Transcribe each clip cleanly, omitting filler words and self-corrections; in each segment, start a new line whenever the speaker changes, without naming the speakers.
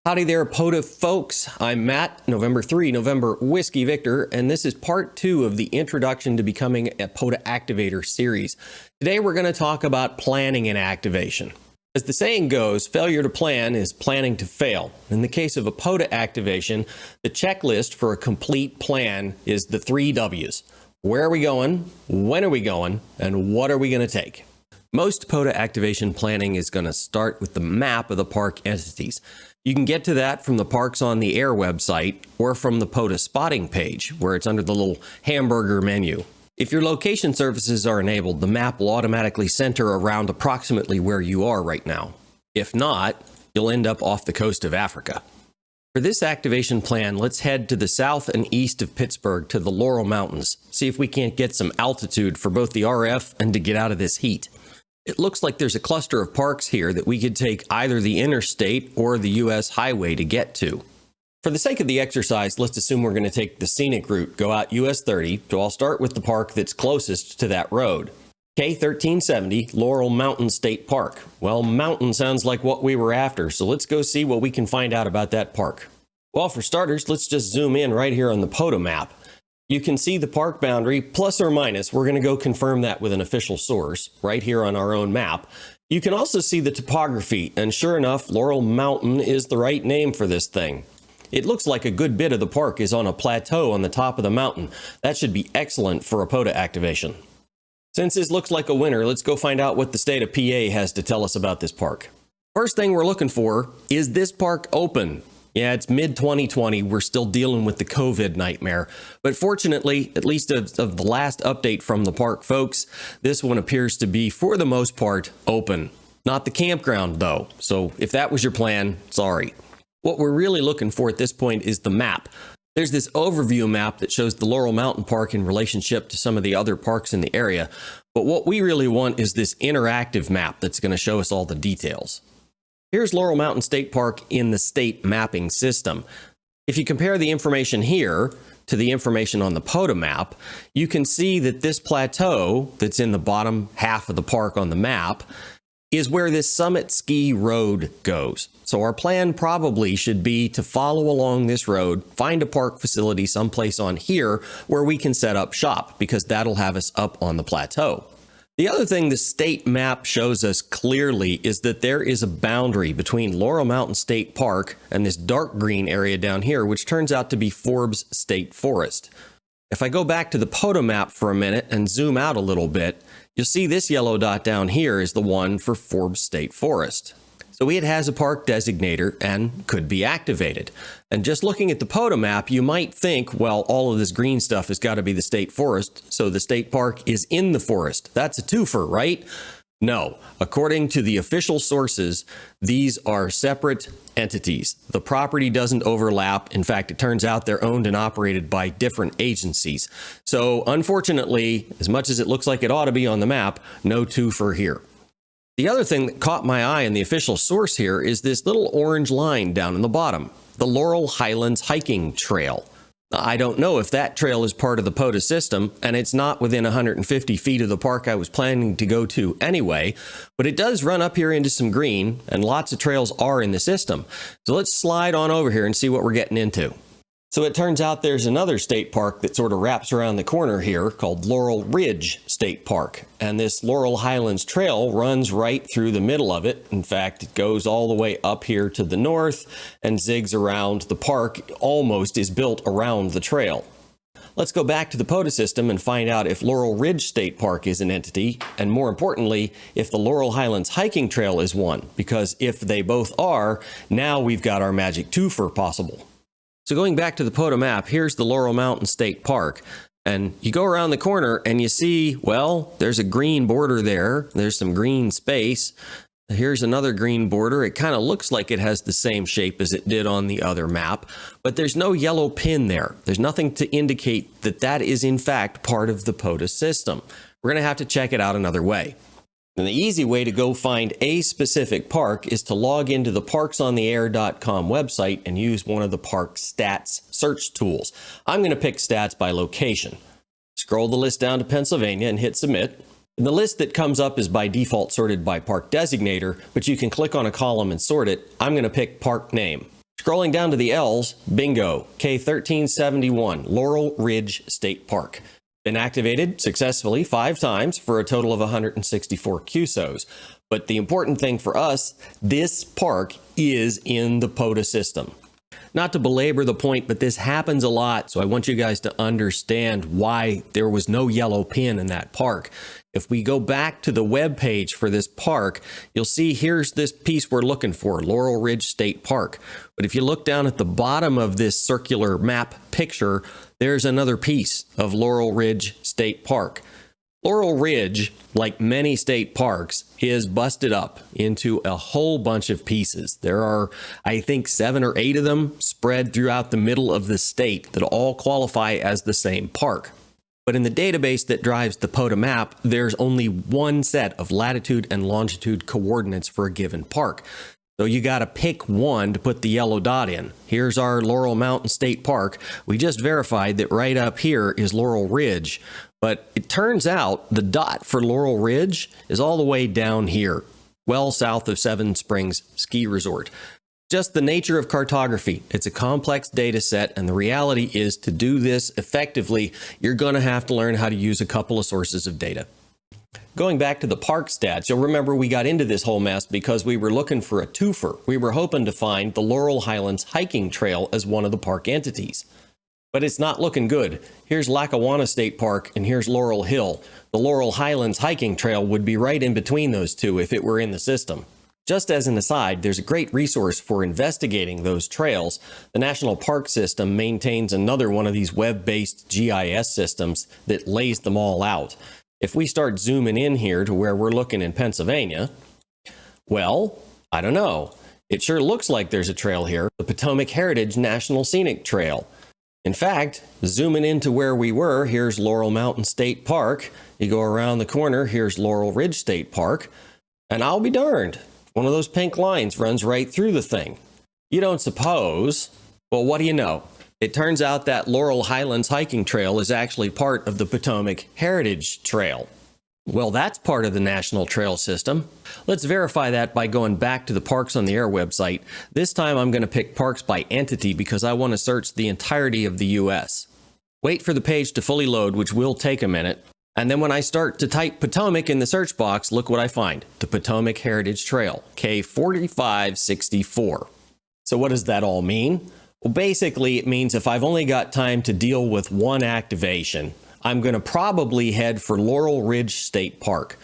Howdy there, POTA folks. I'm Matt, November 3, November Whiskey Victor, and this is part 2 of the Introduction to Becoming a POTA Activator series. Today we're going to talk about planning and activation. As the saying goes, failure to plan is planning to fail. In the case of a POTA activation, the checklist for a complete plan is the 3 W's. Where are we going? When are we going? And what are we going to take? Most POTA activation planning is going to start with the map of the park entities. You can get to that from the Parks on the Air website or from the POTA spotting page, where it's under the little hamburger menu. If your location services are enabled, the map will automatically center around approximately where you are right now. If not, you'll end up off the coast of Africa. For this activation plan, let's head to the south and east of Pittsburgh to the Laurel Mountains, see if we can't get some altitude for both the RF and to get out of this heat. It looks like there's a cluster of parks here that we could take either the interstate or the U.S. highway to get to. For the sake of the exercise, let's assume we're going to take the scenic route, go out US 30, so I'll start with the park that's closest to that road. K1370, Laurel Mountain State Park. Well, mountain sounds like what we were after, so let's go see what we can find out about that park. Well, for starters, let's just zoom in right here on the POTA map. You can see the park boundary, plus or minus. We're going to go confirm that with an official source right here on our own map. You can also see the topography, and sure enough, Laurel Mountain is the right name for this thing. It looks like a good bit of the park is on a plateau on the top of the mountain. That should be excellent for a POTA activation. Since this looks like a winner, let's go find out what the state of PA has to tell us about this park. First thing we're looking for, is this park open? Yeah, it's mid-2020. We're still dealing with the COVID nightmare. But fortunately, at least of the last update from the park folks, this one appears to be, for the most part, open. Not the campground, though. So if that was your plan, sorry. What we're really looking for at this point is the map. There's this overview map that shows the Laurel Mountain Park in relationship to some of the other parks in the area. But what we really want is this interactive map that's going to show us all the details. Here's Laurel Mountain State Park in the state mapping system. If you compare the information here to the information on the POTA map, you can see that this plateau that's in the bottom half of the park on the map is where this Summit Ski Road goes. So our plan probably should be to follow along this road, find a park facility someplace on here where we can set up shop, because that'll have us up on the plateau. The other thing the state map shows us clearly is that there is a boundary between Laurel Mountain State Park and this dark green area down here, which turns out to be Forbes State Forest. If I go back to the POTA map for a minute and zoom out a little bit, you'll see this yellow dot down here is the one for Forbes State Forest. So it has a park designator and could be activated. And just looking at the POTA map, you might think, well, all of this green stuff has got to be the state forest, so the state park is in the forest. That's a twofer, right? No. According to the official sources, these are separate entities. The property doesn't overlap. In fact, it turns out they're owned and operated by different agencies. So unfortunately, as much as it looks like it ought to be on the map, no twofer here. The other thing that caught my eye in the official source here is this little orange line down in the bottom, the Laurel Highlands Hiking Trail. I don't know if that trail is part of the POTA system, and it's not within 150 feet of the park I was planning to go to anyway, but it does run up here into some green, and lots of trails are in the system. So let's slide on over here and see what we're getting into. So it turns out there's another state park that sort of wraps around the corner here called Laurel Ridge State Park. And this Laurel Highlands Trail runs right through the middle of it. In fact, it goes all the way up here to the north and zigs around the park. Almost is built around the trail. Let's go back to the POTA system and find out if Laurel Ridge State Park is an entity, and more importantly, if the Laurel Highlands Hiking Trail is one. Because if they both are, now we've got our magic twofer possible. So going back to the POTA map, here's the Laurel Mountain State Park. And you go around the corner and you see, well, there's a green border there. There's some green space. Here's another green border. It kind of looks like it has the same shape as it did on the other map, but there's no yellow pin there. There's nothing to indicate that that is in fact part of the POTA system. We're going to have to check it out another way. And the easy way to go find a specific park is to log into the parksontheair.com website and use one of the park stats search tools. I'm going to pick stats by location. Scroll the list down to Pennsylvania and hit submit. And the list that comes up is by default sorted by park designator, but you can click on a column and sort it. I'm going to pick park name. Scrolling down to the L's, bingo, K1371, Laurel Ridge State Park. Been activated successfully 5 times for a total of 164 QSOs. But the important thing for us, this park is in the POTA system. Not to belabor the point, but this happens a lot, so I want you guys to understand why there was no yellow pin in that park. If we go back to the web page for this park, you'll see here's this piece we're looking for, Laurel Ridge State Park. But if you look down at the bottom of this circular map picture, there's another piece of Laurel Ridge State Park. Laurel Ridge, like many state parks, is busted up into a whole bunch of pieces. There are, I think, 7 or 8 of them spread throughout the middle of the state that all qualify as the same park. But in the database that drives the POTA map, there's only one set of latitude and longitude coordinates for a given park. So you got to pick one to put the yellow dot in. Here's our Laurel Mountain State Park. We just verified that right up here is Laurel Ridge. But it turns out the dot for Laurel Ridge is all the way down here, well south of Seven Springs Ski Resort. Just the nature of cartography. It's a complex data set, and the reality is to do this effectively, you're going to have to learn how to use a couple of sources of data. Going back to the park stats, you'll remember we got into this whole mess because we were looking for a twofer. We were hoping to find the Laurel Highlands Hiking Trail as one of the park entities. But it's not looking good. Here's Lackawanna State Park and here's Laurel Hill. The Laurel Highlands Hiking Trail would be right in between those two if it were in the system. Just as an aside, there's a great resource for investigating those trails. The National Park System maintains another one of these web-based GIS systems that lays them all out. If we start zooming in here to where we're looking in Pennsylvania, well, I don't know. It sure looks like there's a trail here, the Potomac Heritage National Scenic Trail. In fact, zooming into where we were, here's Laurel Mountain State Park. You go around the corner, here's Laurel Ridge State Park. And I'll be darned, one of those pink lines runs right through the thing. You don't suppose? Well, what do you know? It turns out that Laurel Highlands Hiking Trail is actually part of the Potomac Heritage Trail. Well, that's part of the National Trail System. Let's verify that by going back to the Parks on the Air website. This time I'm going to pick parks by entity because I want to search the entirety of the U.S. Wait for the page to fully load, which will take a minute. And then when I start to type Potomac in the search box, look what I find. The Potomac Heritage Trail, K4564. So what does that all mean? Well, basically, it means if I've only got time to deal with one activation, I'm going to probably head for Laurel Ridge State Park.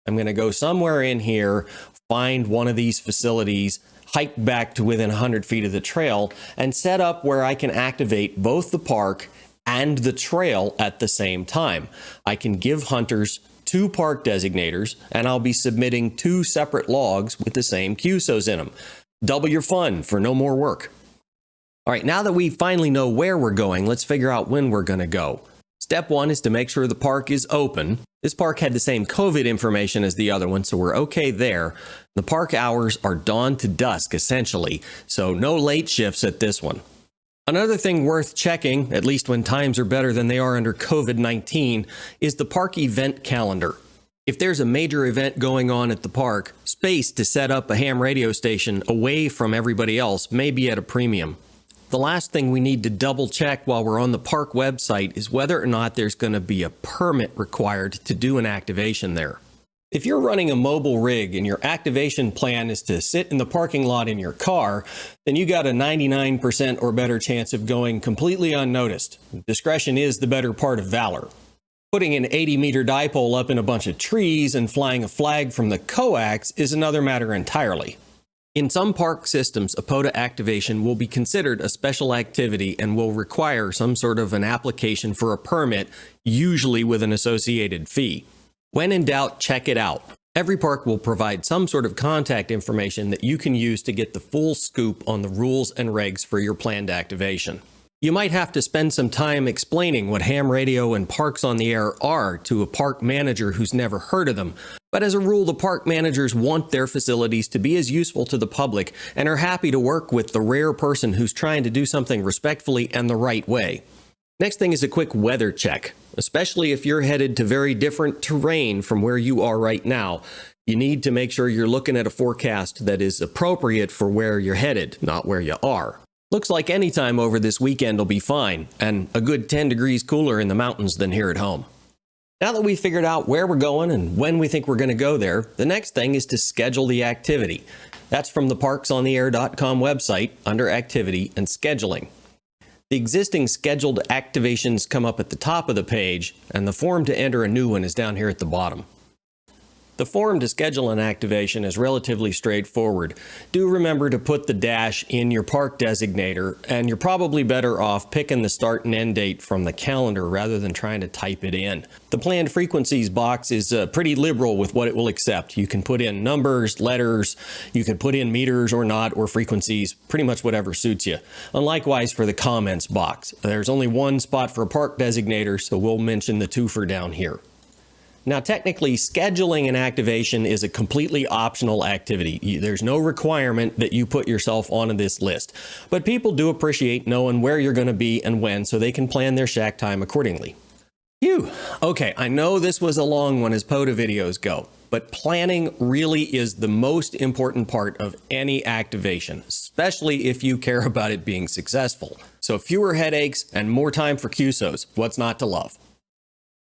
I'm going to go somewhere in here, find one of these facilities, hike back to within 100 feet of the trail, and set up where I can activate both the park and the trail at the same time. I can give hunters 2 park designators, and I'll be submitting 2 separate logs with the same QSOs in them. Double your fun for no more work. All right, now that we finally know where we're going, let's figure out when we're going to go. Step 1 is to make sure the park is open. This park had the same COVID information as the other one, so we're okay there. The park hours are dawn to dusk, essentially, so no late shifts at this one. Another thing worth checking, at least when times are better than they are under COVID-19, is the park event calendar. If there's a major event going on at the park, space to set up a ham radio station away from everybody else may be at a premium. The last thing we need to double check while we're on the park website is whether or not there's going to be a permit required to do an activation there. If you're running a mobile rig and your activation plan is to sit in the parking lot in your car, then you got a 99% or better chance of going completely unnoticed. Discretion is the better part of valor. Putting an 80-meter dipole up in a bunch of trees and flying a flag from the coax is another matter entirely. In some park systems, a POTA activation will be considered a special activity and will require some sort of an application for a permit, usually with an associated fee. When in doubt, check it out. Every park will provide some sort of contact information that you can use to get the full scoop on the rules and regs for your planned activation. You might have to spend some time explaining what ham radio and parks on the air are to a park manager who's never heard of them, but as a rule, the park managers want their facilities to be as useful to the public and are happy to work with the rare person who's trying to do something respectfully and the right way. Next thing is a quick weather check, especially if you're headed to very different terrain from where you are right now. You need to make sure you're looking at a forecast that is appropriate for where you're headed, not where you are. Looks like any time over this weekend will be fine, and a good 10 degrees cooler in the mountains than here at home. Now that we've figured out where we're going and when we think we're going to go there, the next thing is to schedule the activity. That's from the parksontheair.com website under Activity and Scheduling. The existing scheduled activations come up at the top of the page, and the form to enter a new one is down here at the bottom. The form to schedule an activation is relatively straightforward. Do remember to put the dash in your park designator, and you're probably better off picking the start and end date from the calendar rather than trying to type it in. The planned frequencies box is pretty liberal with what it will accept. You can put in numbers, letters, you can put in meters or not, or frequencies, pretty much whatever suits you. And likewise for the comments box. There's only one spot for a park designator, so we'll mention the twofer down here. Now, technically, scheduling an activation is a completely optional activity. There's no requirement that you put yourself onto this list, but people do appreciate knowing where you're going to be and when so they can plan their shack time accordingly. Phew. Okay, I know this was a long one as POTA videos go, but planning really is the most important part of any activation, especially if you care about it being successful. So fewer headaches and more time for QSOs. What's not to love?